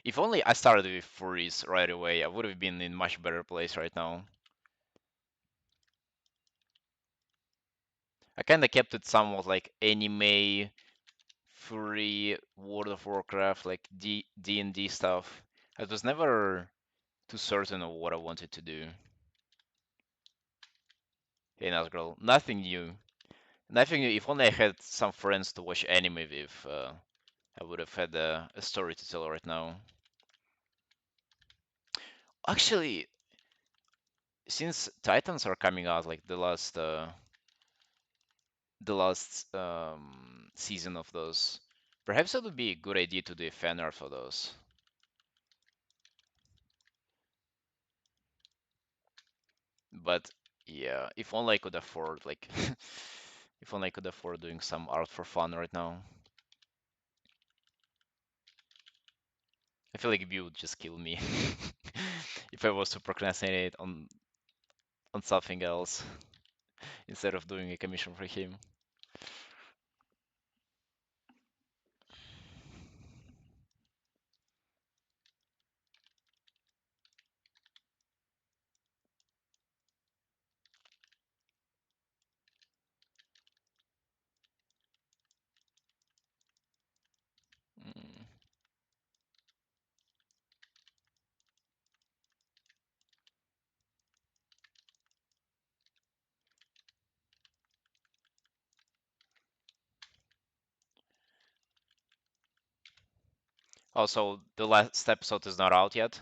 If only I started with furries right away, I would have been in much better place right now. I kind of kept it somewhat like anime, furry, World of Warcraft, like D&D stuff. I was never too certain of what I wanted to do. Hey, Nazgul, nothing new. Nothing new. If only I had some friends to watch anime with, I would have had a story to tell right now. Actually, since Titans are coming out, like the last season of those, perhaps it would be a good idea to do a fan art for those. But yeah, if only I could afford like, if only I could afford doing some art for fun right now. I feel like you would just kill me if I was to procrastinate on something else instead of doing a commission for him. Mm. Also, the last episode is not out yet.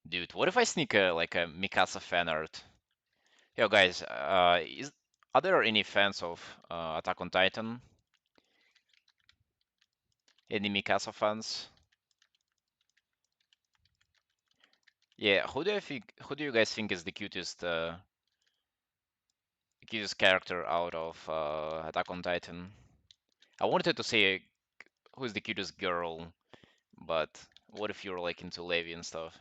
Dude, what if I sneak a Mikasa fan art? Yo, guys, are there any fans of Attack on Titan? Any Mikasa fans? Yeah, who do you guys think is the cutest character out of Attack on Titan? I wanted to say who's the cutest girl, but what if you're like into Levi and stuff?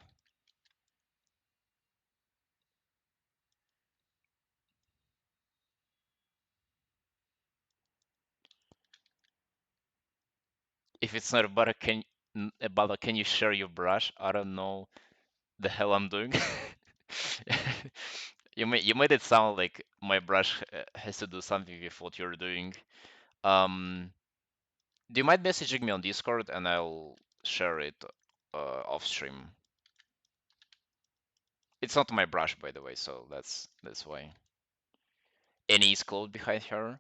If it's not about can you share your brush? I don't know the hell I'm doing. You made it sound like my brush has to do something with what you're doing. Um, do you mind messaging me on Discord and I'll share it off stream? It's not my brush, by the way, so that's why. Annie's clothes behind her.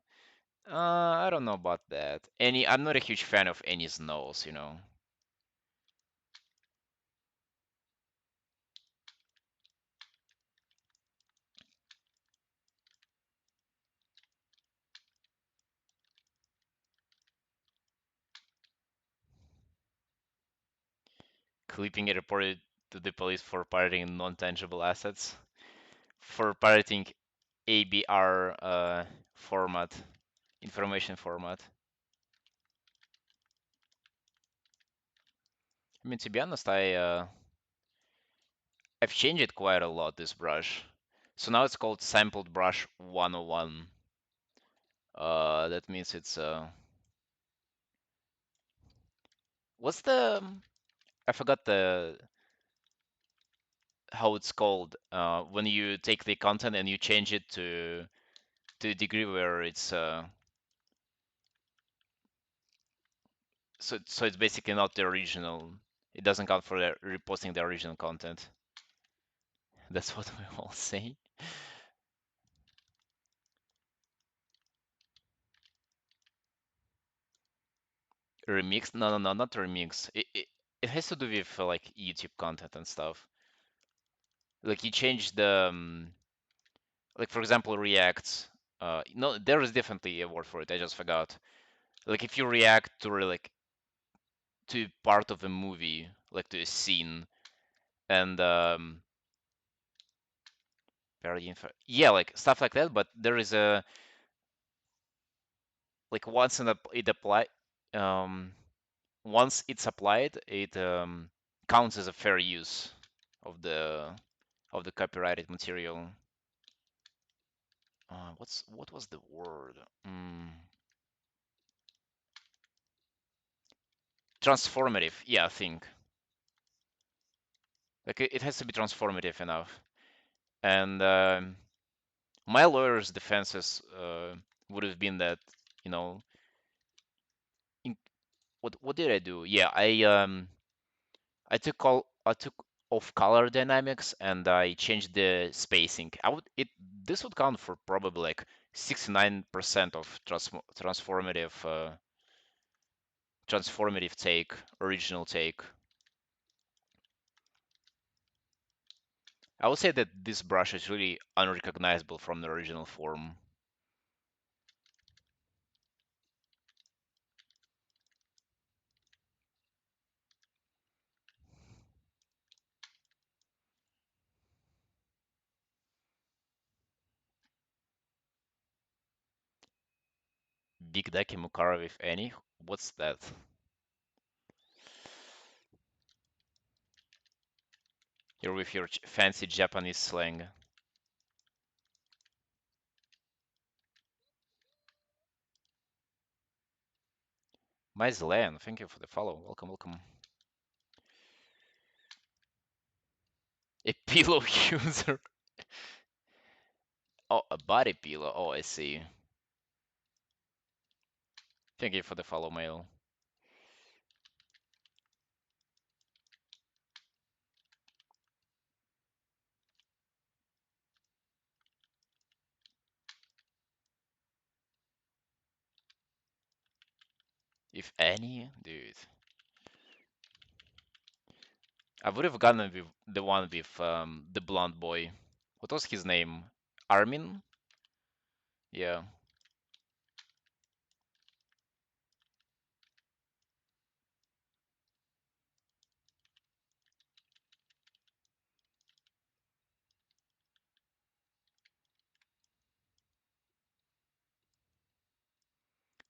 I don't know about that. Annie, I'm not a huge fan of Annie's nose. Clipping it reported to the police for pirating non-tangible assets, for pirating ABR format, information format. I mean, to be honest, I've changed it quite a lot, this brush. So now it's called Sampled Brush 101. That means it's what's the I forgot the how it's called when you take the content and you change it to a degree where it's so it's basically not the original. It doesn't count for reposting the original content. That's what we all say. Remix? No, no, no, not remix. It has to do with like YouTube content and stuff. Like you change the like for example React. No, there is definitely a word for it. I just forgot. Like if you react to like to part of a movie, like to a scene, and parody info. Yeah, like stuff like that. But there is a like it apply um once it's applied, it counts as a fair use of the copyrighted material. What was the word? transformative. Yeah, I think like it has to be transformative enough. And my lawyer's defenses would have been that, you know, in, what did I do? Yeah, I took off color dynamics and I changed the spacing. I would it This would count for probably like 69% of transformative take, original take. I would say that this brush is really unrecognizable from the original form. Big Daki Mukarov, if any. What's that? You're with your fancy Japanese slang. Maizlan, thank you for the follow. Welcome, welcome. A pillow user. Oh, a body pillow. Oh, I see. Thank you for the follow mail. If any, dude. I would have gone with the one with the blonde boy. What was his name? Armin? Yeah.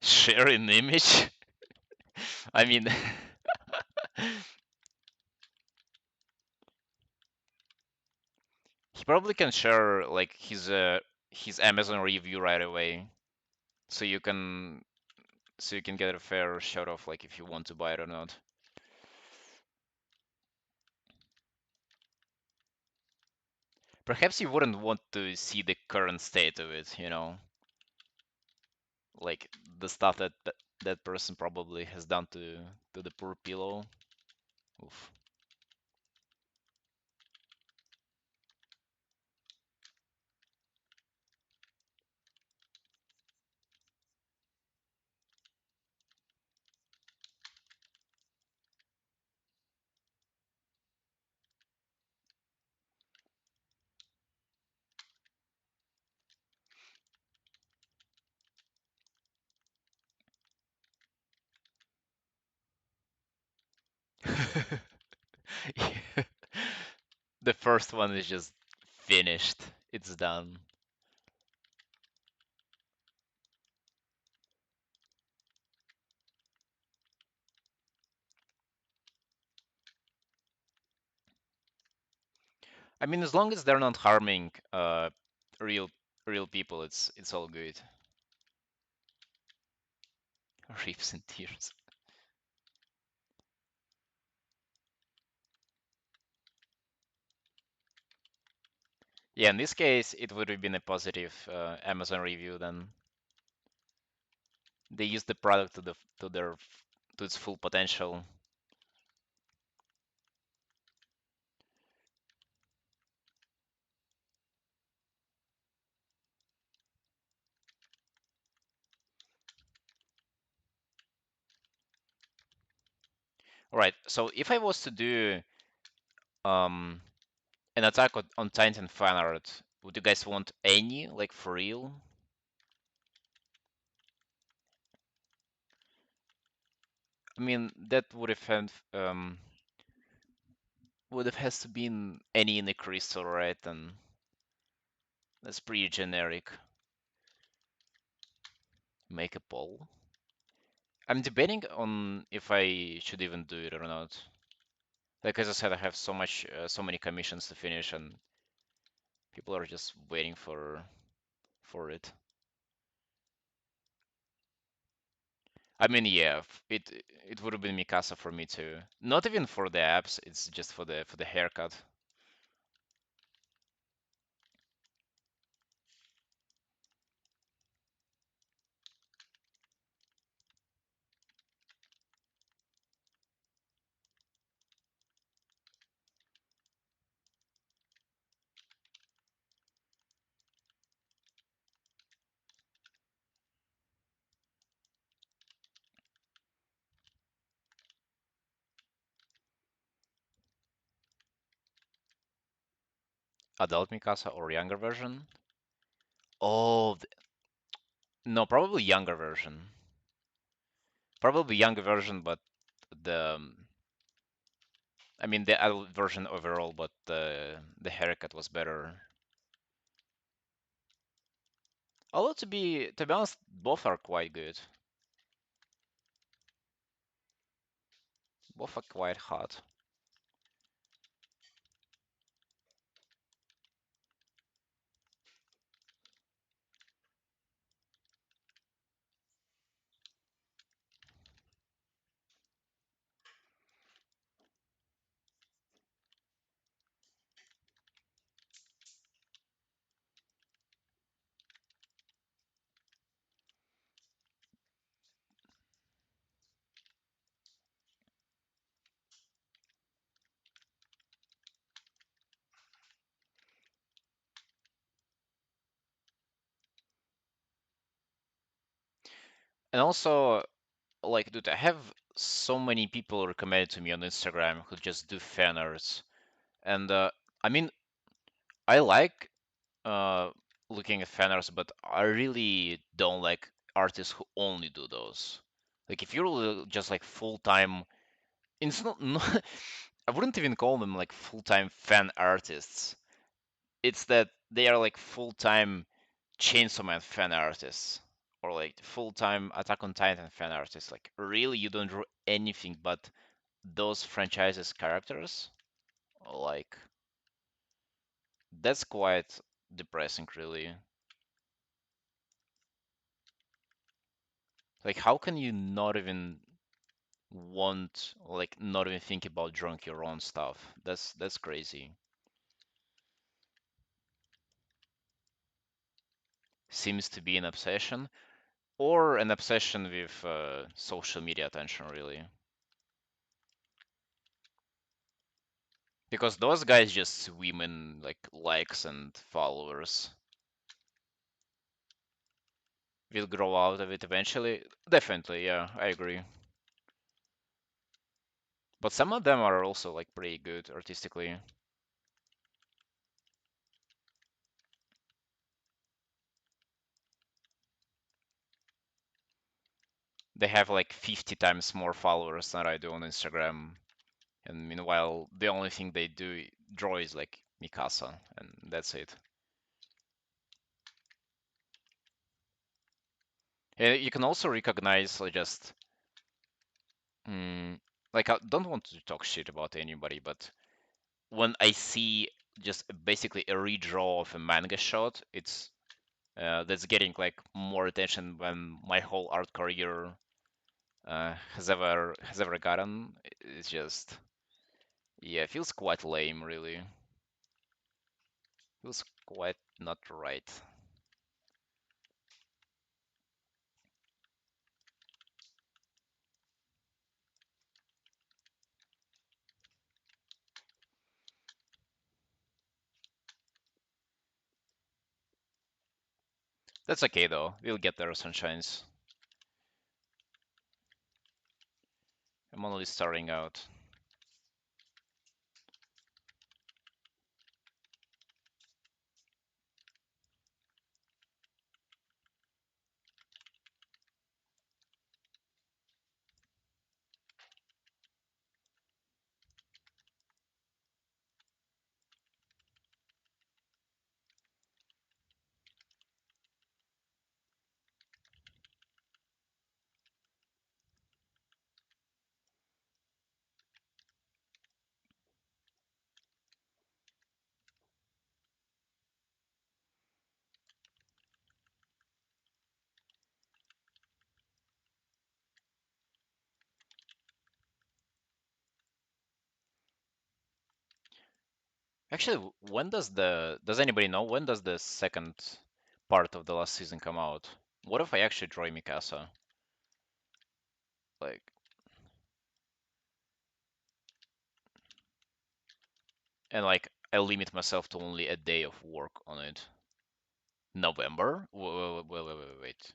Share an image? I mean, he probably can share like his Amazon review right away, so you can get a fair shot of like if you want to buy it or not. Perhaps you wouldn't want to see the current state of it, you know, like the stuff that person probably has done to the poor pillow. Oof. The first one is just finished. It's done. I mean, as long as they're not harming real real people, it's all good. Rips and tears. Yeah, in this case, it would have been a positive Amazon review. Then they used the product to its full potential. All right. So if I was to do um an attack on Titan fan art, would you guys want any like for real? I mean, that would have has to been any in the crystal, right? And that's pretty generic. Make a poll. I'm debating on if I should even do it or not. Like as I said, I have so many commissions to finish, and people are just waiting for it. I mean, yeah, it would have been Mikasa for me too. Not even for the abs, it's just for the haircut. Adult Mikasa or younger version? Oh, no, probably younger version. Probably younger version, but the I mean the adult version overall, but the haircut was better. Although to be honest, both are quite good. Both are quite hot. And also, like, dude, I have so many people recommended to me on Instagram who just do fan arts, and I mean, I like uh looking at fan arts, but I really don't like artists who only do those. Like, if you're just like full time, it's not I wouldn't even call them like full time fan artists. It's that they are like full time Chainsaw Man fan artists or like full time Attack on Titan fan artists. Like, really, you don't draw anything but those franchises characters? Like, that's quite depressing, really. Like, how can you not even like, not even think about drawing your own stuff? That's crazy. Seems to be an obsession, or an obsession with social media attention, really. Because those guys just swim in like likes and followers. Will grow out of it eventually. Definitely, yeah, I agree. But some of them are also like pretty good artistically. They have like 50 times more followers than I do on Instagram. And meanwhile, the only thing they do draw is like Mikasa, and that's it. You can also recognize just mm, like, I don't want to talk shit about anybody, but when I see just basically a redraw of a manga shot, it's that's getting like more attention than my whole art career has ever gotten. It's just, yeah, it feels quite lame, really. Feels quite not right. That's okay though. We'll get there, sunshines. I'm only starting out. Actually, when does anybody know when does the second part of the last season come out? What if I actually draw Mikasa? Like, and like I limit myself to only a day of work on it. November? Wait.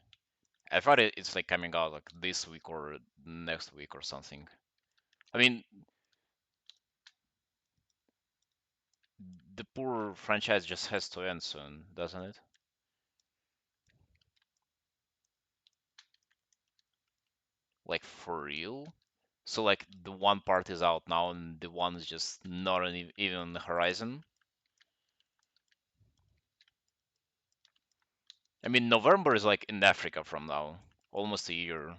I thought it's like coming out like this week or next week or something. I mean, the poor franchise just has to end soon, doesn't it? Like for real? So like the one part is out now and the one is just not even on the horizon. I mean, November is like in Africa from now, almost a year.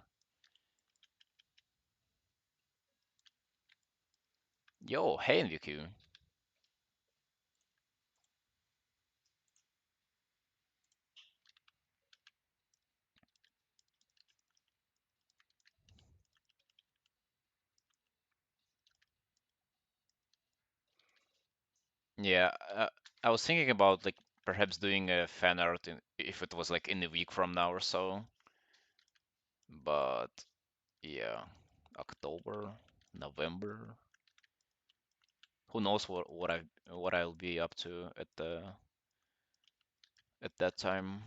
Yo, hey NVQ. Yeah, I was thinking about like perhaps doing a fan art if it was like in a week from now or so. But yeah, October, November. Who knows what I'll be up to at that time.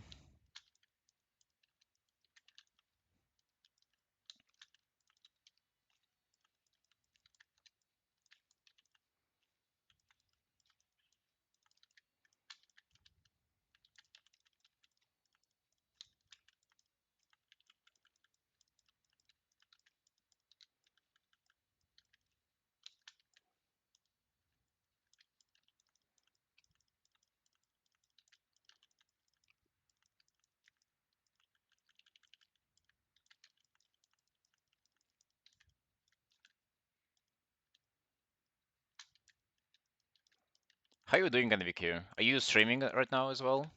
How you doing, NVQ? Are you streaming right now as well?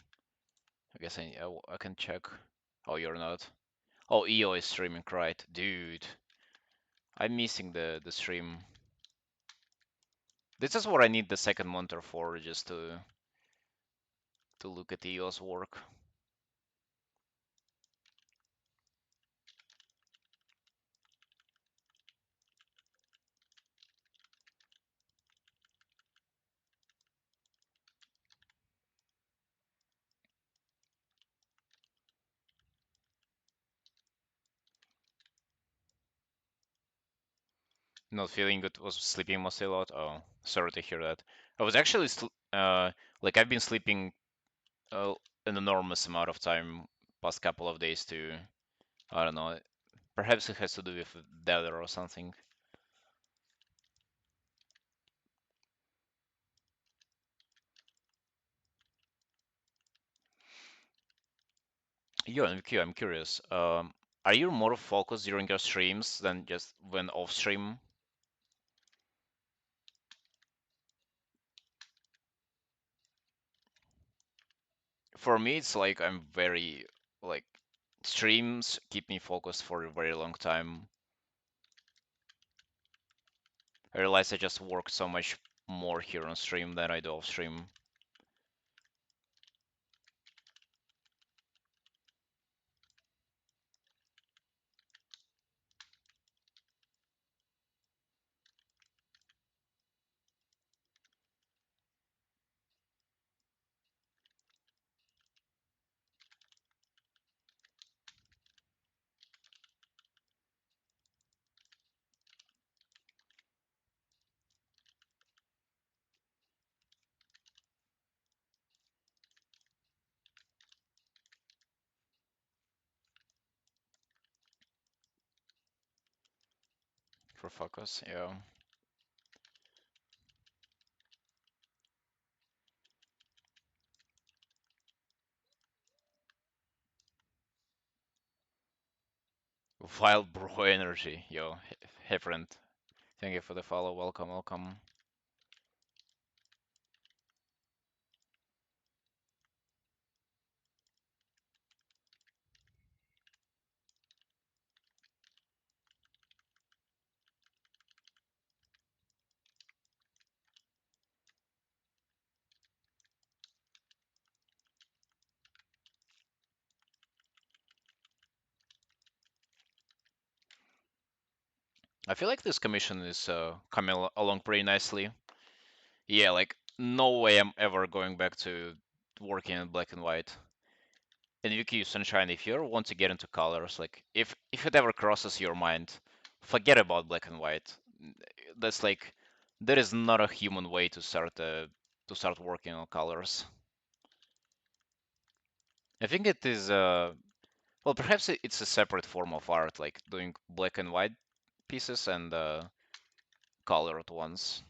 I guess I can check. Oh, you're not. Oh, EO is streaming, right? Dude, I'm missing the stream. This is what I need the second monitor for, just to look at EO's work. Not feeling good, was sleeping mostly a lot. Oh, sorry to hear that. I was actually like I've been sleeping uh, an enormous amount of time past couple of days too. I don't know. Perhaps it has to do with weather or something. Yo, I'm curious. Are you more focused during your streams than just when off stream? For me, it's like I'm very like streams keep me focused for a very long time. I realize I just work so much more here on stream than I do off stream. For focus, yeah. Wild bro energy, yo. Hey friend, thank you for the follow. Welcome, welcome. I feel like this commission is coming along pretty nicely. Yeah, like no way I'm ever going back to working in black and white. And Wiki Sunshine, if you ever want to get into colors, like if it ever crosses your mind, forget about black and white. That's like there is not a human way to start working on colors. I think it is well, perhaps it's a separate form of art, like doing black and white pieces and colored ones.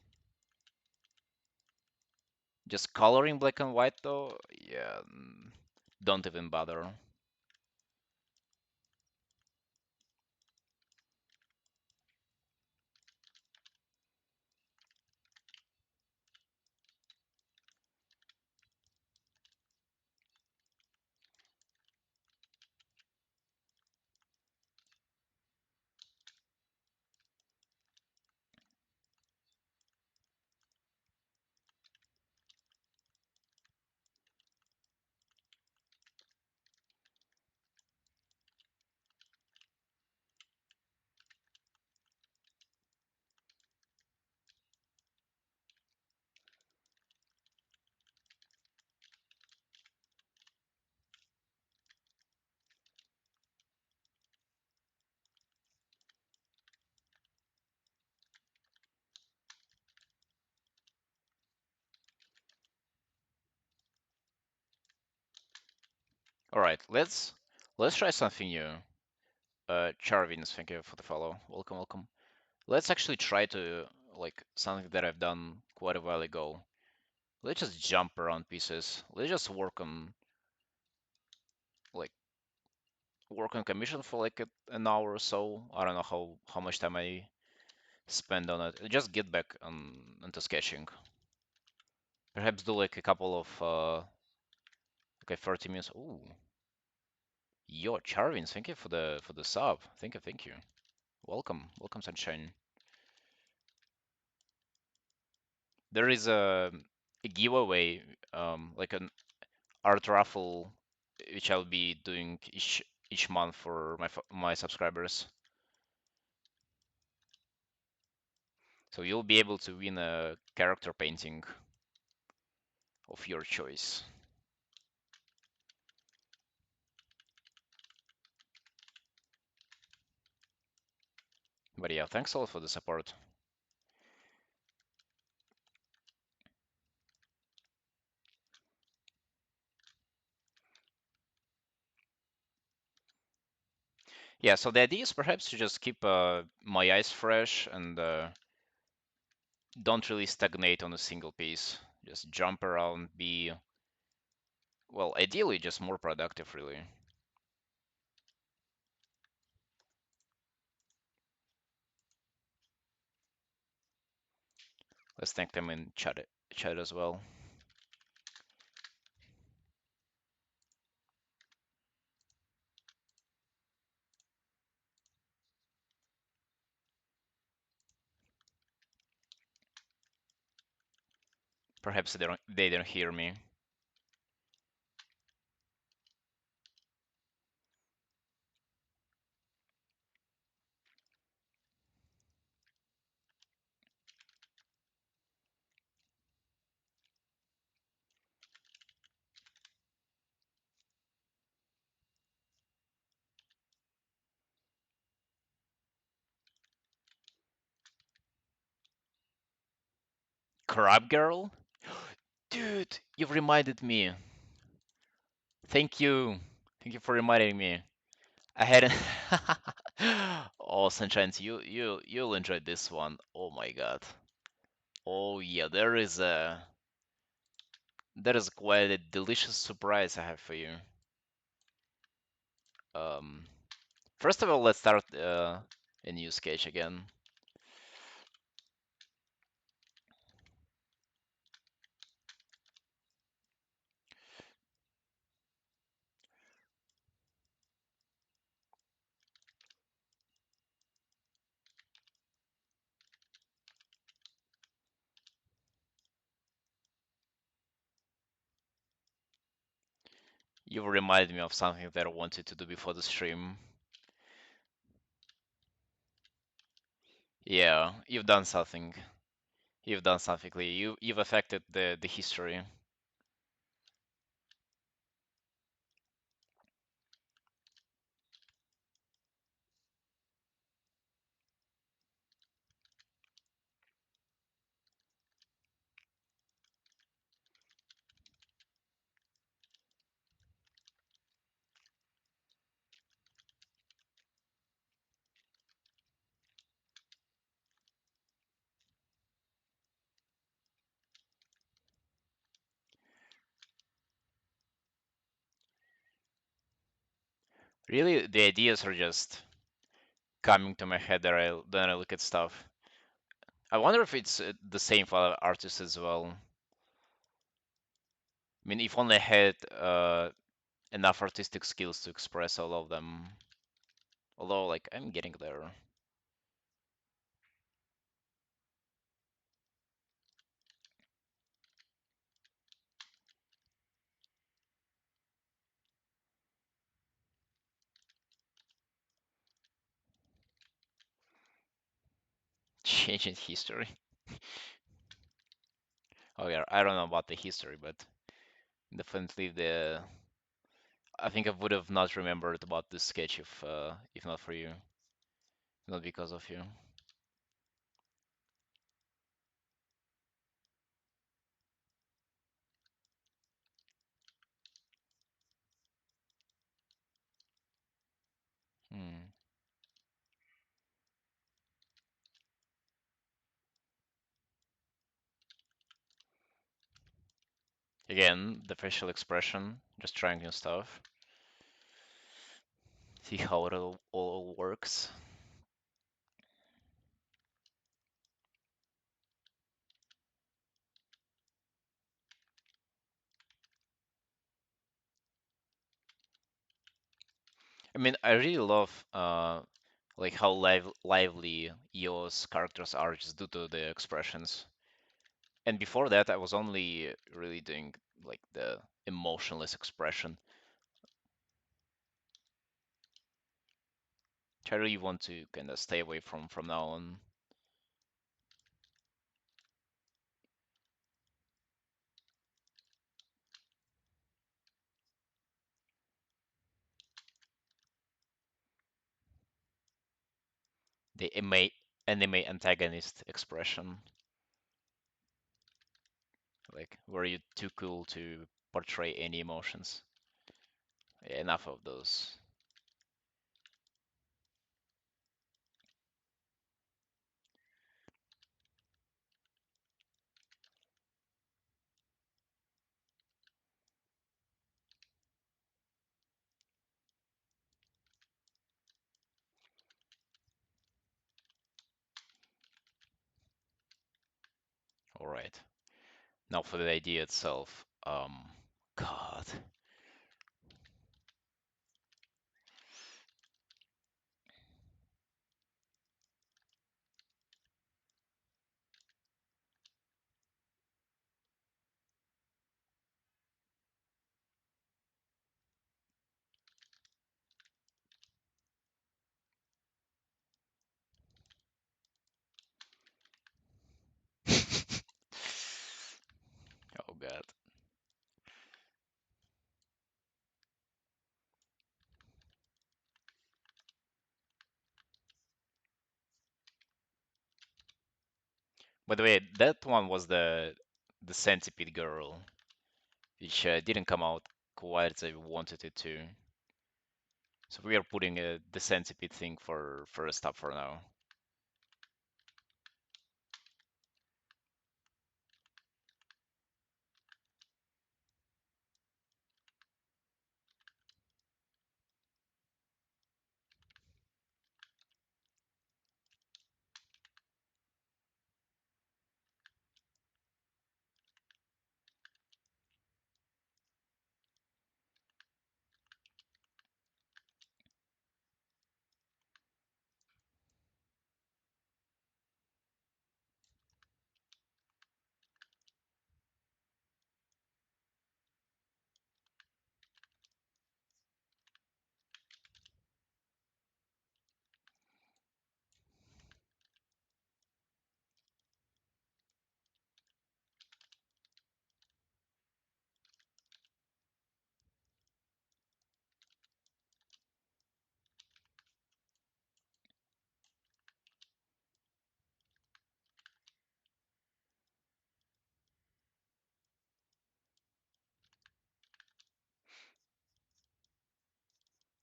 Just coloring black and white though, yeah, don't even bother. All right, let's try something new. Charvins, thank you for the follow. Welcome, welcome. Let's actually try to like something that I've done quite a while ago. Let's just jump around pieces. Let's just like work on commission for like an hour or so. I don't know how much time I spend on it. Just get back into sketching. Perhaps do like a couple of okay 30 minutes. Ooh, yo, Charvins, thank you for the sub. Thank you, thank you. Welcome, welcome, sunshine. There is a giveaway, like an art raffle, which I'll be doing each month for my subscribers. So you'll be able to win a character painting of your choice. But yeah, thanks a lot for the support. Yeah, so the idea is perhaps to just keep my eyes fresh and don't really stagnate on a single piece. Just jump around, be, well, ideally just more productive, really. Let's thank them in chat as well. Perhaps they don't hear me. Crab Girl? Dude, you've reminded me. Thank you. Thank you for reminding me. I hadn't. Oh, Sunshine, you'll enjoy this one. Oh my God. Oh yeah, there is quite a delicious surprise I have for you. Um, First of all, let's start a new sketch again. You reminded me of something that I wanted to do before the stream. Yeah, you've done something. You've done something, Lee. You've affected the history. Really, the ideas are just coming to my head that I look at stuff. I wonder if it's the same for other artists as well. I mean, if only I had enough artistic skills to express all of them. Although, like, I'm getting there. Changing history. Oh yeah, I don't know about the history, but definitely the. I think I would have not remembered about this sketch if not for you, not because of you. Hmm. Again, the facial expression, just trying new stuff. See how it all works. I mean, I really love like how lively EO's characters are just due to the expressions. And before that, I was only really doing like the emotionless expression, which I really want to kind of stay away from now on. The anime antagonist expression, like were you too cool to portray any emotions? Yeah, enough of those. All right. Now for the idea itself. God. Oh God. By the way, that one was the centipede girl, which didn't come out quite as I wanted it to. So we are putting the centipede thing for first up for now.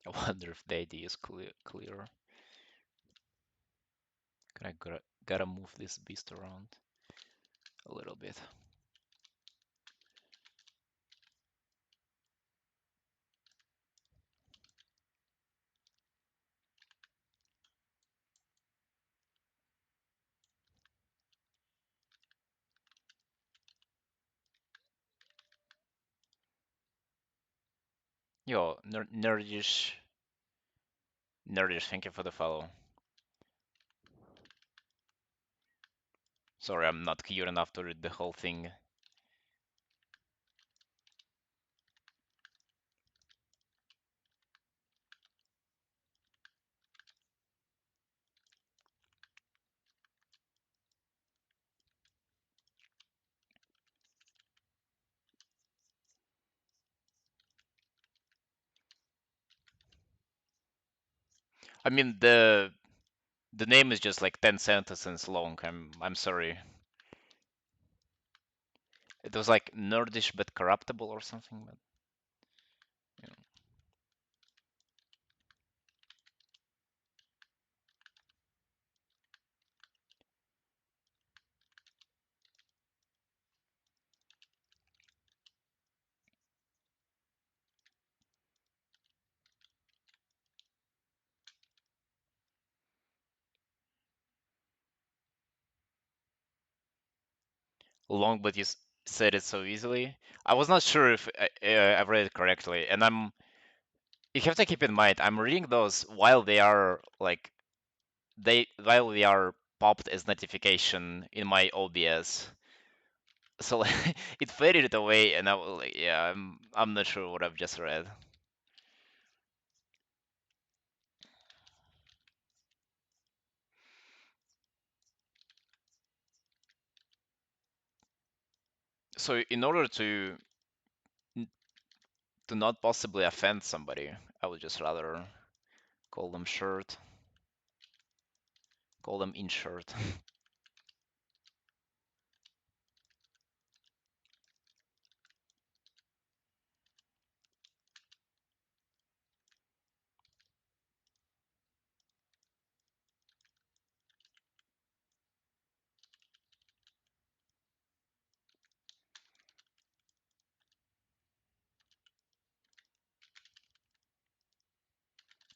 I wonder if the ID is clear. Gotta move this beast around a little bit. Yo, nerdish, thank you for the follow. Sorry, I'm not cute enough to read the whole thing. I mean, the name is just like 10 sentences long. I'm sorry. It was like nerdish but corruptible or something, but you know. Long, but said it so easily. I was not sure if I read it correctly, and you have to keep in mind I'm reading those while they are like while they are popped as notification in my OBS. So it faded away, and I was like, yeah, I'm not sure what I've just read. So in order to not possibly offend somebody, I would just rather call them short, call them in short.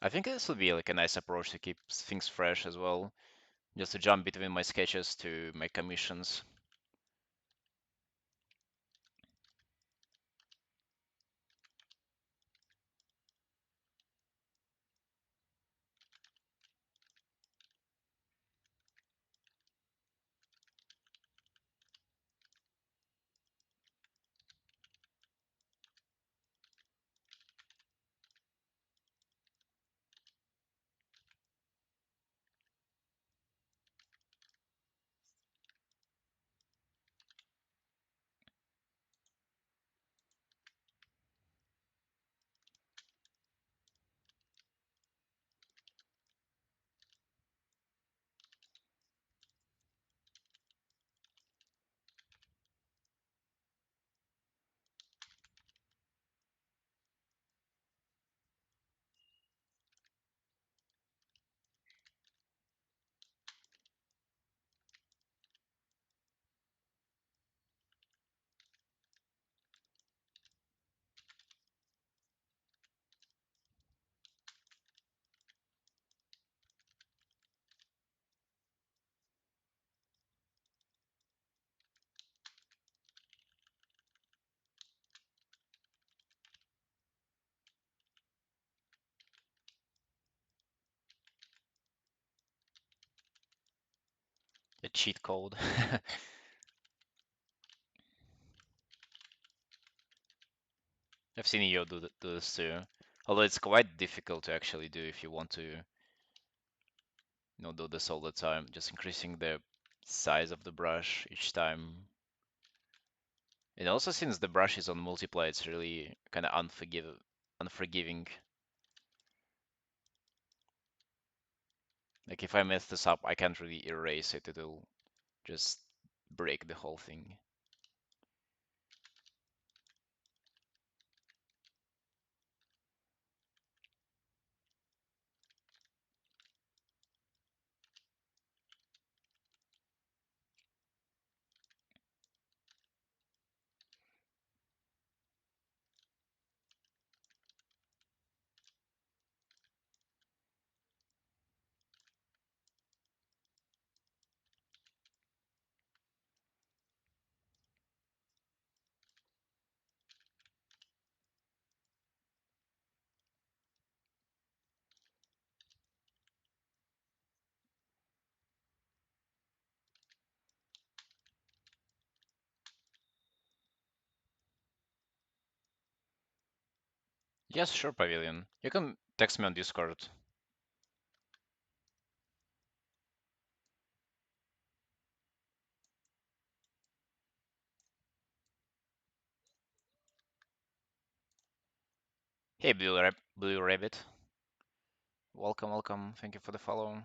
I think this would be like a nice approach to keep things fresh as well, just to jump between my sketches to my commissions. A cheat code. I've seen you do this too. Although it's quite difficult to actually do if you want to, do this all the time. Just increasing the size of the brush each time. And also since the brush is on multiply, it's really kind of unforgiving. Like if I mess this up, I can't really erase it. It'll just break the whole thing. Yes, sure, Pavilion. You can text me on Discord. Hey, Blue Rabbit. Welcome, welcome. Thank you for the follow.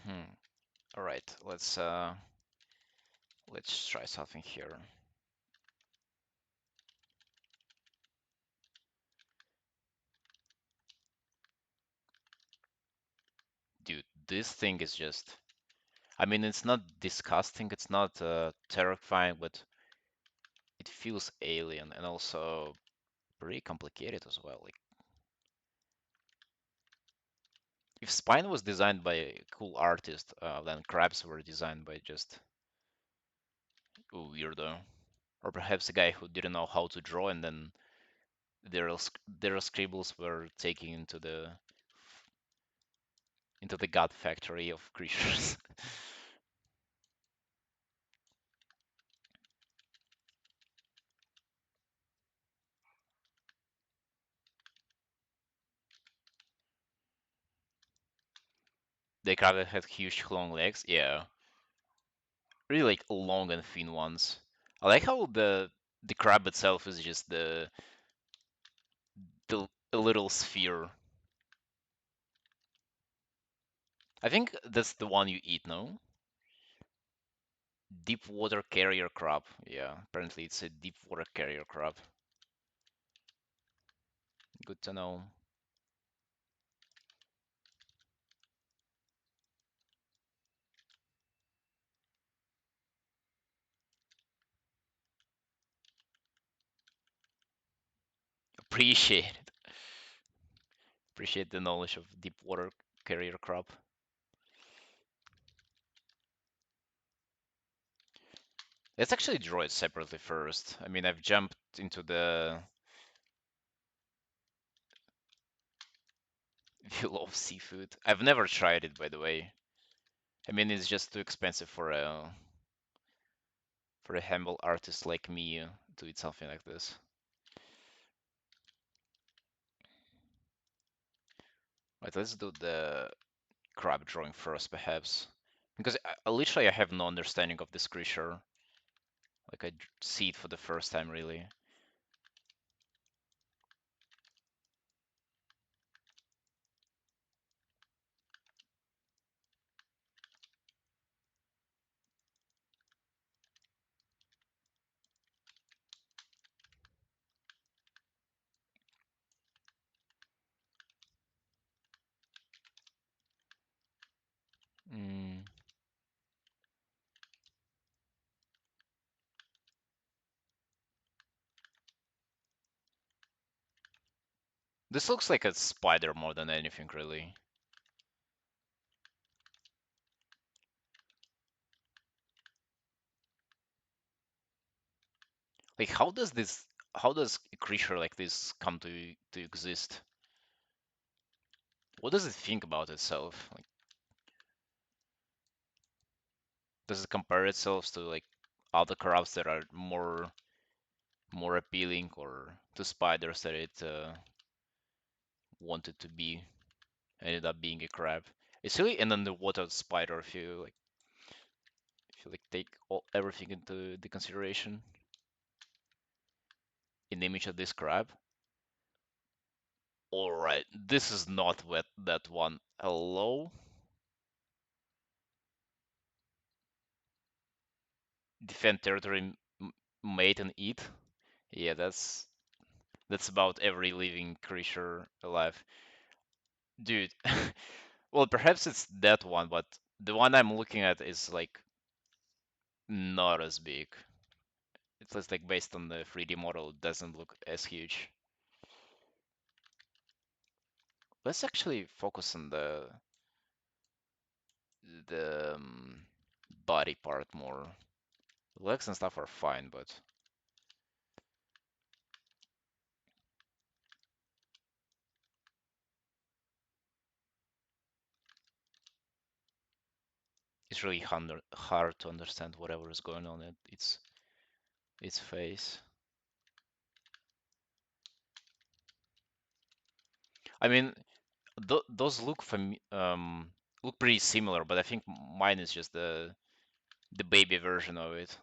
Hmm. All right, let's try something here. Dude, this thing is just, I mean, it's not disgusting, it's not terrifying, but it feels alien and also pretty complicated as well. Like, if Spine was designed by a cool artist, then crabs were designed by just a weirdo. Or perhaps a guy who didn't know how to draw and then their scribbles were taken into the god factory of creatures. The crab that had huge long legs, yeah, really like long and thin ones. I like how the crab itself is just the a little sphere. I think that's the one you eat, no? Deep water carrier crab. Yeah, apparently it's a deep water carrier crab. Good to know. Appreciate it. Appreciate the knowledge of deep water carrier crab. Let's actually draw it separately first. I mean, I've jumped into the view of seafood. I've never tried it, by the way. I mean, it's just too expensive for a humble artist like me to eat something like this. Right, let's do the crab drawing first, perhaps, because literally I have no understanding of this creature. Like I see it for the first time, really. Mm. This looks like a spider more than anything, really. Like, how does a creature like this come to exist? What does it think about itself? Like, does it compare itself to like other crabs that are more appealing, or to spiders that it wanted to be, ended up being a crab? It's really an underwater spider if you like take everything into the consideration. An image of this crab. All right, this is not that one. Hello, defend territory, mate and eat. Yeah, that's about every living creature alive, dude. Well, perhaps it's that one, but the one I'm looking at is like not as big. It's just like based on the 3D model, it doesn't look as huge. Let's actually focus on the body part more. Legs and stuff are fine, but it's really hard to understand whatever is going on at its face. I mean, those look pretty similar, but I think mine is just the baby version of it.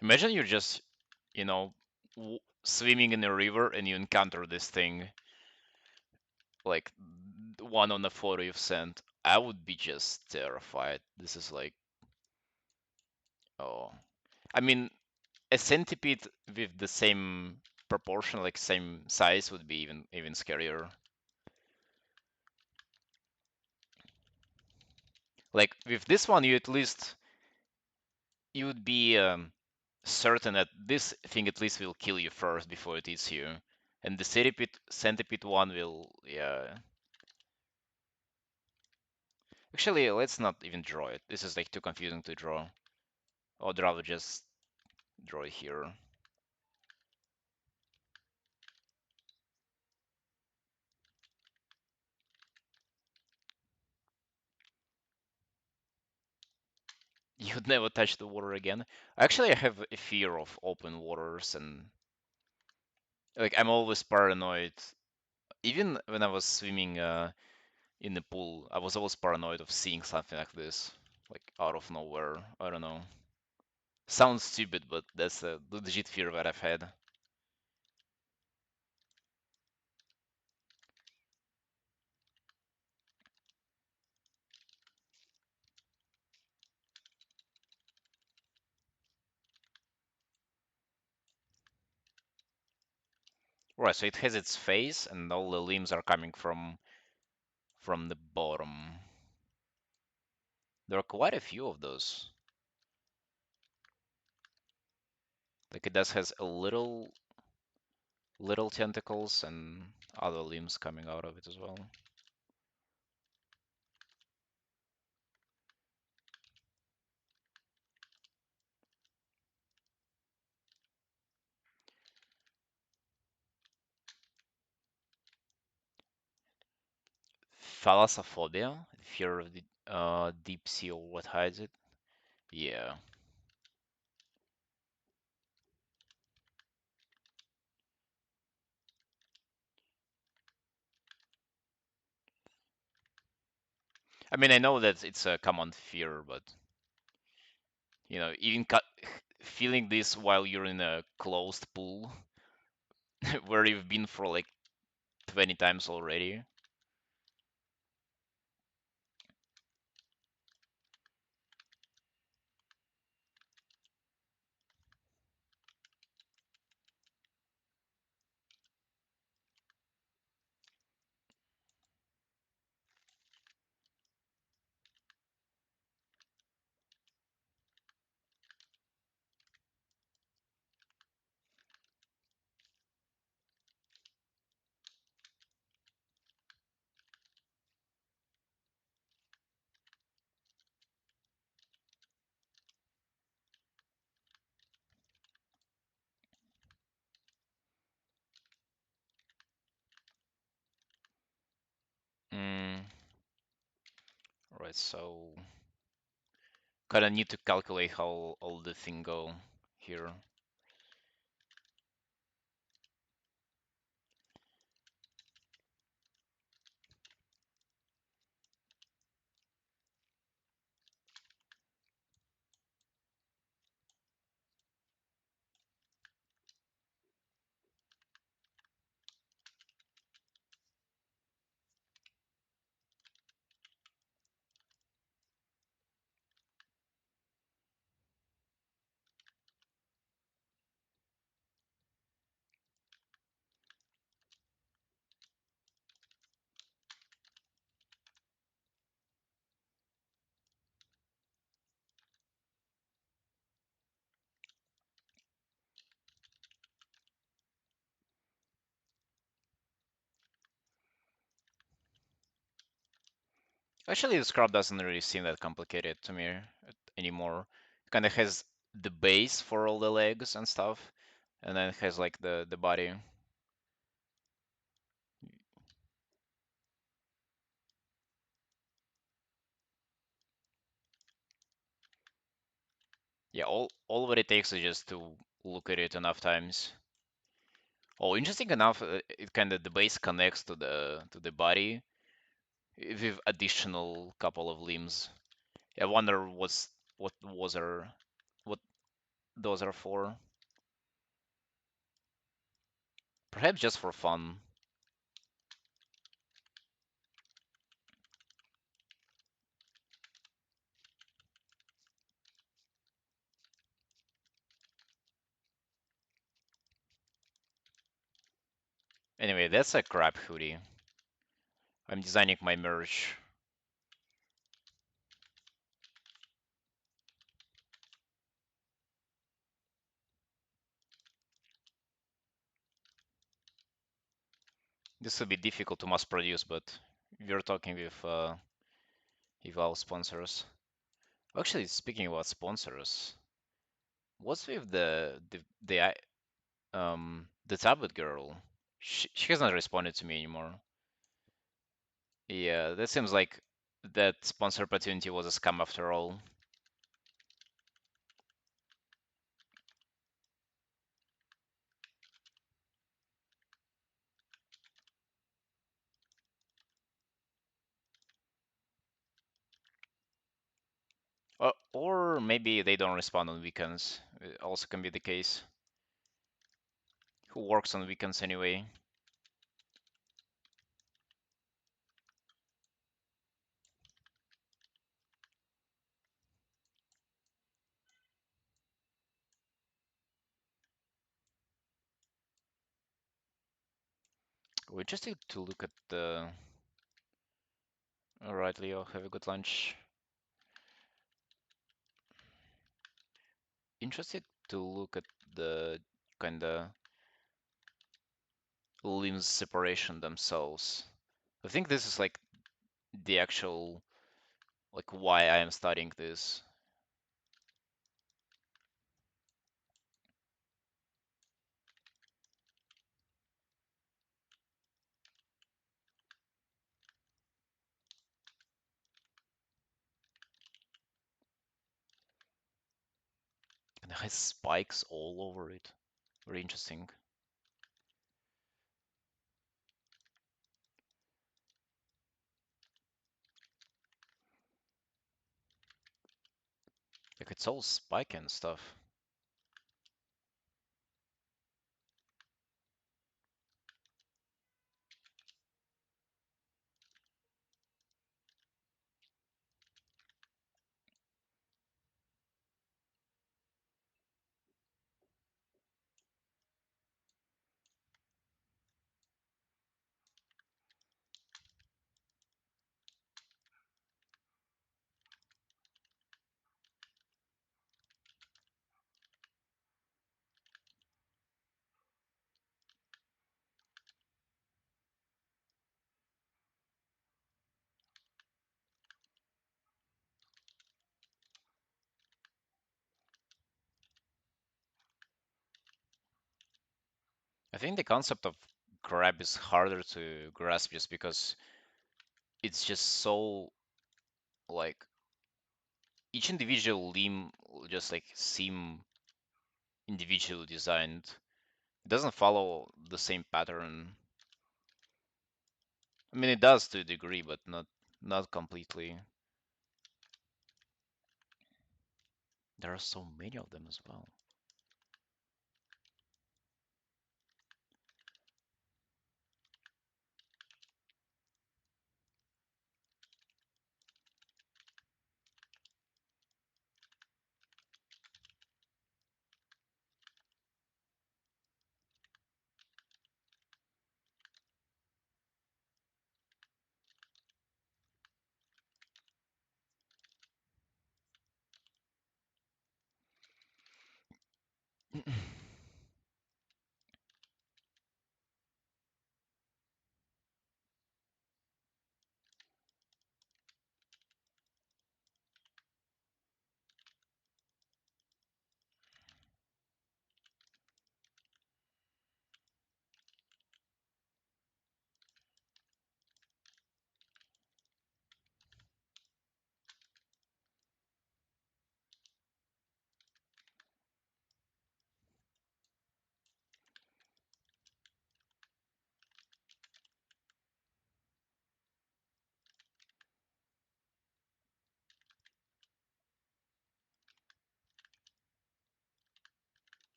Imagine you're just, you know, swimming in a river and you encounter this thing, like one on the photo you've sent. I would be just terrified. This is like, oh, I mean, a centipede with the same proportion, like same size, would be even scarier. Like with this one, you at least you would be certain that this thing at least will kill you first before it eats you, and the centipede one will, yeah. Actually, let's not even draw it. This is like too confusing to draw. I'd rather just draw it here. You'd never touch the water again. Actually, I have a fear of open waters, and like I'm always paranoid. Even when I was swimming in the pool, I was always paranoid of seeing something like this, like out of nowhere. I don't know. Sounds stupid, but that's the legit fear that I've had. Right, so it has its face, and all the limbs are coming from the bottom. There are quite a few of those. Like it does has a little tentacles and other limbs coming out of it as well. Thalassophobia, fear of the deep sea or what hides it. Yeah. I mean, I know that it's a common fear, but even feeling this while you're in a closed pool where you've been for like 20 times already. Mm, right, so kind of need to calculate how all the thing go here. Actually, the scrub doesn't really seem that complicated to me anymore. It kind of has the base for all the legs and stuff, and then it has like the body. Yeah, all what it takes is just to look at it enough times. Oh, interesting enough, it kind of the base connects to the body with additional couple of limbs. I wonder what was are what those are for. Perhaps just for fun. Anyway, that's a crap hoodie. I'm designing my merch. This will be difficult to mass produce, but we're talking with our sponsors. Actually, speaking about sponsors, what's with the tablet girl? She has not responded to me anymore. Yeah, that seems like that sponsor opportunity was a scam after all. Or maybe they don't respond on weekends. It also can be the case. Who works on weekends anyway? We're just need to look at the. Alright, Leo, have a good lunch. Interested to look at the kinda limbs separation themselves. I think this is like the actual like why I am studying this. And it has spikes all over it. Very interesting. Like it's all spike and stuff. I think the concept of crab is harder to grasp just because it's just so like each individual limb will just like seem individually designed. It doesn't follow the same pattern. I mean, it does to a degree, but not completely. There are so many of them as well.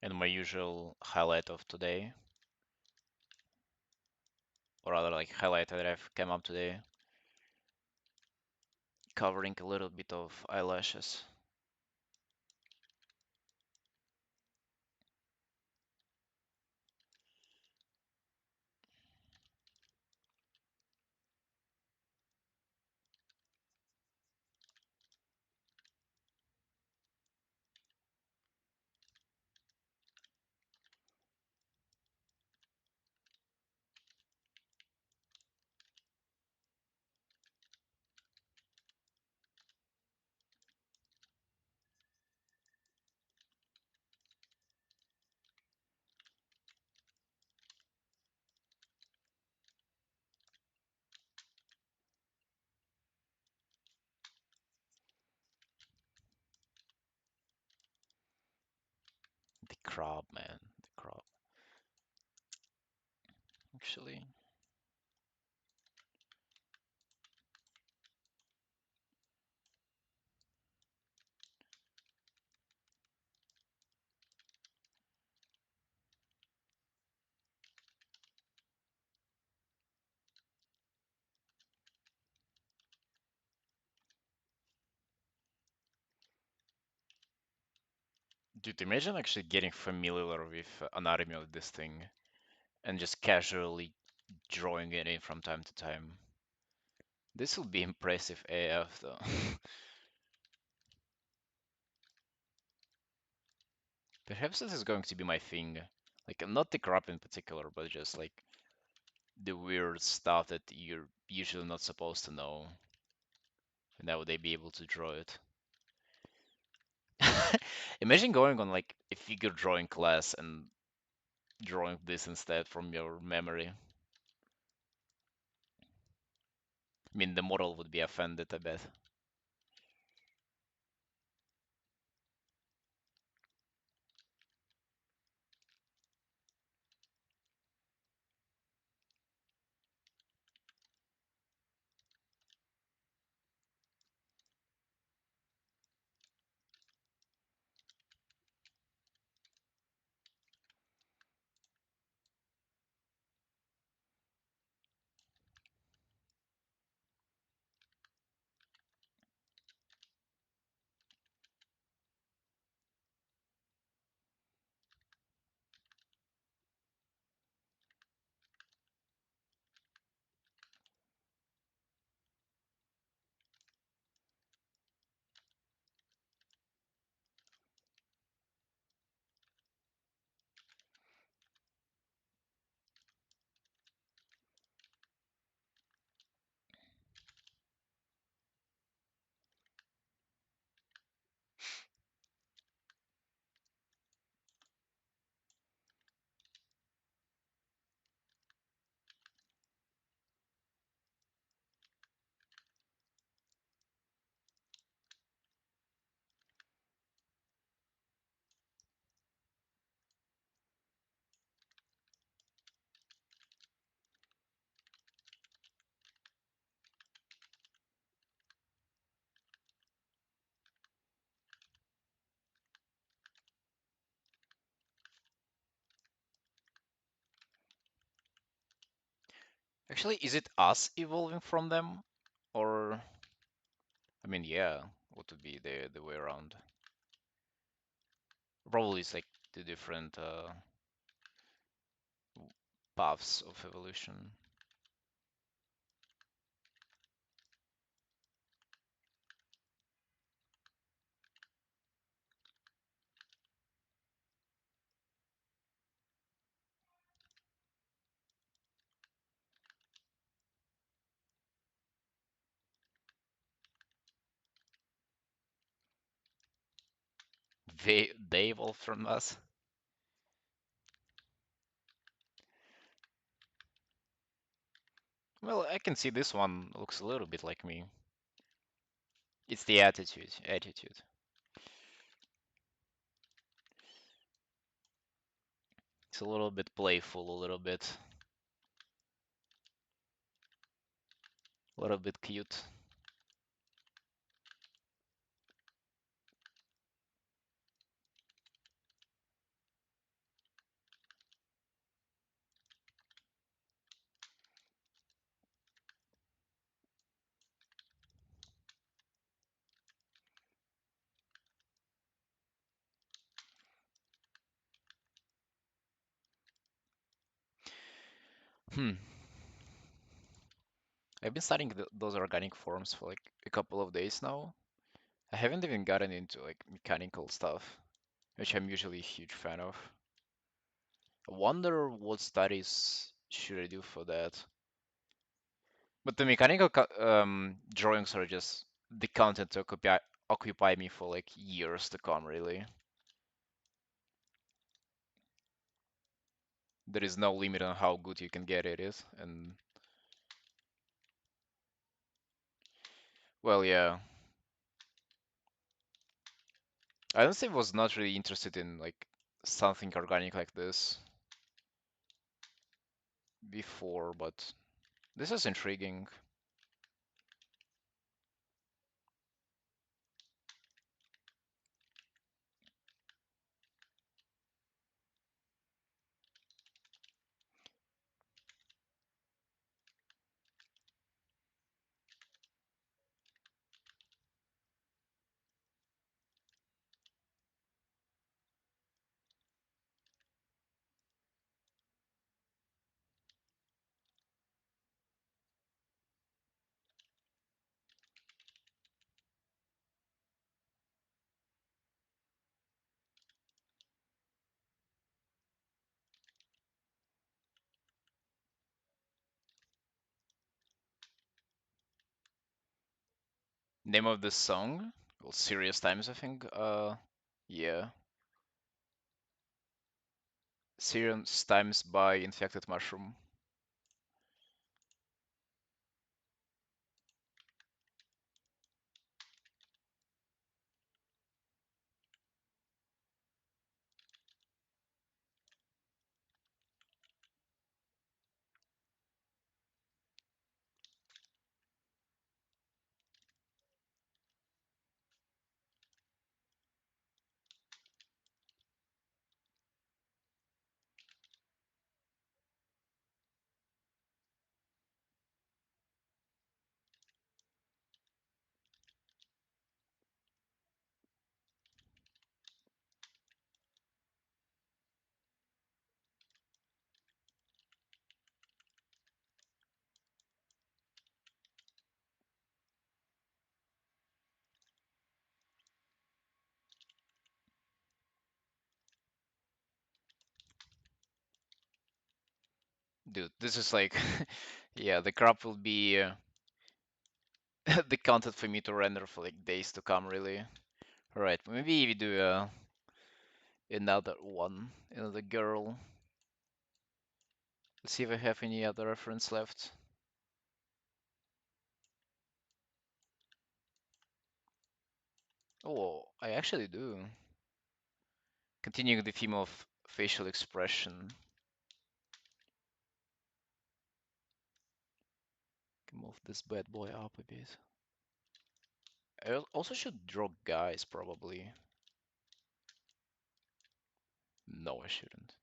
And my usual highlight of today, or rather like highlight that I've come up today, covering a little bit of eyelashes. The crop, man, the crop. Actually, dude, imagine actually getting familiar with anatomy of this thing and just casually drawing it in from time to time. This will be impressive AF though. Perhaps this is going to be my thing. Like, not the crop in particular, but just like the weird stuff that you're usually not supposed to know. And now would they be able to draw it? Imagine going on like a figure drawing class and drawing this instead from your memory. I mean, the model would be offended, I bet. Actually, is it us evolving from them? Or, I mean, yeah, what would be the way around? Probably it's like the different paths of evolution. They evolved from us. Well, I can see this one looks a little bit like me. It's the attitude. It's a little bit playful, a little bit cute. Hmm. I've been studying those organic forms for like a couple of days now. I haven't even gotten into like mechanical stuff, which I'm usually a huge fan of. I wonder what studies should I do for that. But the mechanical drawings are just the content to occupy me for like years to come, really. There is no limit on how good you can get at it, and well, yeah. I honestly was not really interested in like something organic like this before, but this is intriguing. Name of the song? Well, Serious Times, I think. Yeah. Serious Times by Infected Mushroom. Dude, this is like, yeah, the crop will be the content for me to render for like days to come, really. Alright, maybe we do another one, another girl. Let's see if I have any other reference left. Oh, I actually do. Continuing the theme of facial expression. Can move this bad boy up a bit. I also should draw guys, probably. No, I shouldn't.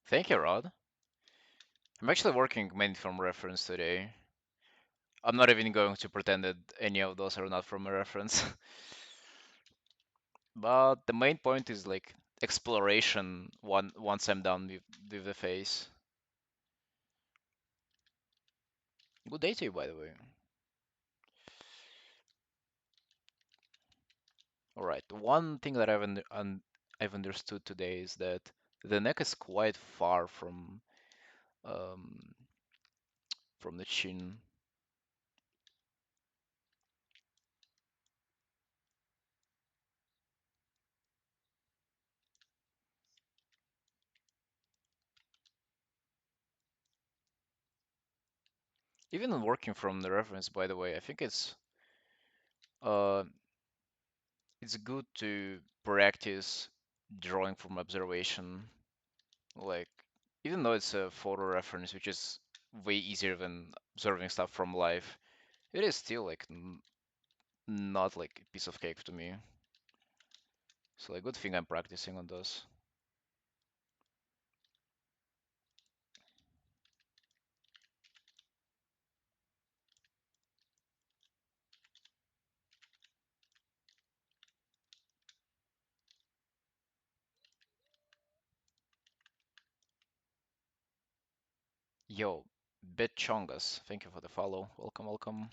Thank you, Rod. I'm actually working mainly from reference today. I'm not even going to pretend that any of those are not from a reference. But the main point is like exploration once I'm done with the phase. Good day to you, by the way. All right. One thing that I've understood today is that the neck is quite far um, from the chin. Even working from the reference, by the way, I think uh, it's good to practice drawing from observation. Like, even though it's a photo reference, which is way easier than observing stuff from life, it is still like not like a piece of cake to me. So like, good thing I'm practicing on those. Yo, Bitchongas, thank you for the follow. Welcome, welcome.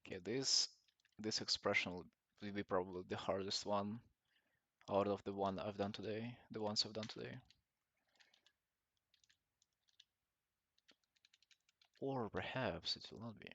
Okay, this expression will be probably the hardest one out of the one I've done today, the ones I've done today. Or perhaps it will not be.